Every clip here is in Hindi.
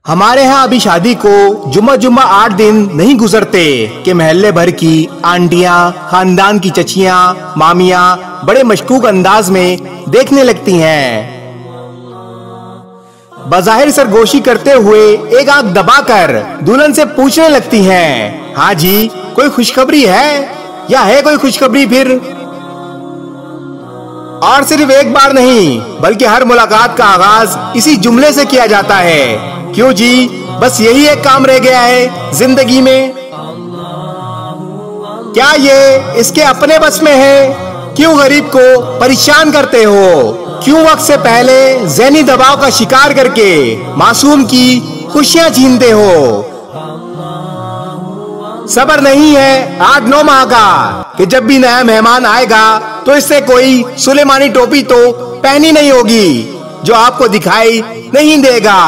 हमारे यहाँ अभी शादी को जुम्मा 8 दिन नहीं गुजरते कि महल्ले भर की आंटियाँ, खानदान की चचियाँ, मामियाँ बड़े मशकूक अंदाज में देखने लगती हैं। बज़ाहिर सरगोशी करते हुए एक आंख दबाकर दुल्हन से पूछने लगती हैं, हाँ जी, कोई खुशखबरी है या है कोई खुशखबरी फिर? और सिर्फ एक बार नहीं बल्कि हर मुलाकात का आगाज इसी जुमले से किया जाता है, क्यों जी, बस यही एक काम रह गया है जिंदगी में। क्या ये इसके अपने बस में है? क्यों गरीब को परेशान करते हो? क्यों वक्त से पहले ज़हनी दबाव का शिकार करके मासूम की खुशियां छीनते हो? सब्र नहीं है 8-9 माह का कि जब भी नया मेहमान आएगा तो इससे कोई सुलेमानी टोपी तो पहनी नहीं होगी जो आपको दिखाई नहीं देगा।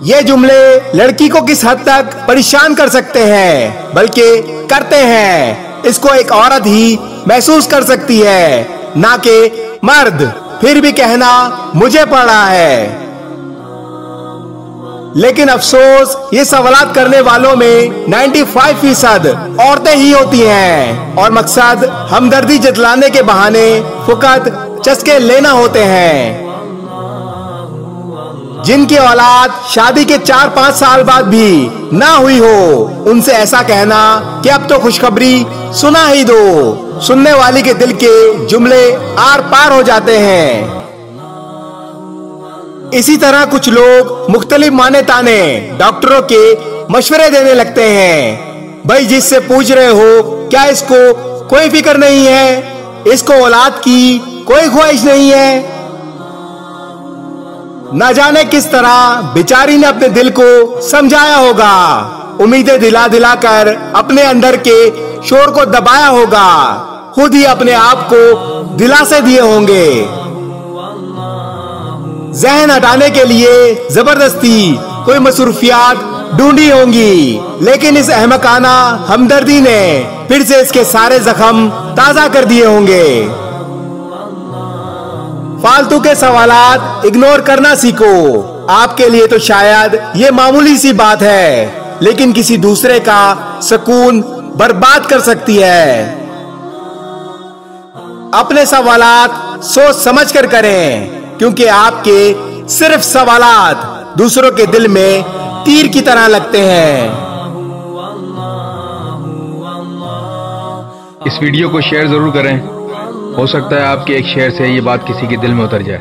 ये जुमले लड़की को किस हद तक परेशान कर सकते हैं, बल्कि करते हैं। इसको एक औरत ही महसूस कर सकती है, ना कि मर्द। फिर भी कहना मुझे पड़ रहा है। लेकिन अफसोस ये सवालात करने वालों में 95% औरतें ही होती हैं और मकसद हमदर्दी जतलाने के बहाने फुकत चस्के लेना होते हैं। जिनकी औलाद शादी के 4-5 साल बाद भी ना हुई हो, उनसे ऐसा कहना कि अब तो खुशखबरी सुना ही दो, सुनने वाली के दिल के जुमले आर पार हो जाते हैं। इसी तरह कुछ लोग मुख्तलिफ माने ताने डॉक्टरों के मशवरे देने लगते हैं। भाई, जिससे पूछ रहे हो क्या इसको कोई फिक्र नहीं है, इसको औलाद की कोई ख्वाहिश नहीं है? न जाने किस तरह बेचारी ने अपने दिल को समझाया होगा, उम्मीदें दिला दिला कर अपने अंदर के शोर को दबाया होगा, खुद ही अपने आप को दिलासे दिए होंगे। जहन हटाने के लिए जबरदस्ती कोई मसरूफियात ढूंढी होंगी, लेकिन इस अहमकाना हमदर्दी ने फिर से इसके सारे जख्म ताजा कर दिए होंगे। फालतू के सवालात इग्नोर करना सीखो। आपके लिए तो शायद ये मामूली सी बात है, लेकिन किसी दूसरे का सुकून बर्बाद कर सकती है। अपने सवालात सोच समझ कर करें, क्योंकि आपके सिर्फ सवालात दूसरों के दिल में तीर की तरह लगते हैं। इस वीडियो को शेयर जरूर करें, हो सकता है आपके एक शेयर से ये बात किसी के दिल में उतर जाए।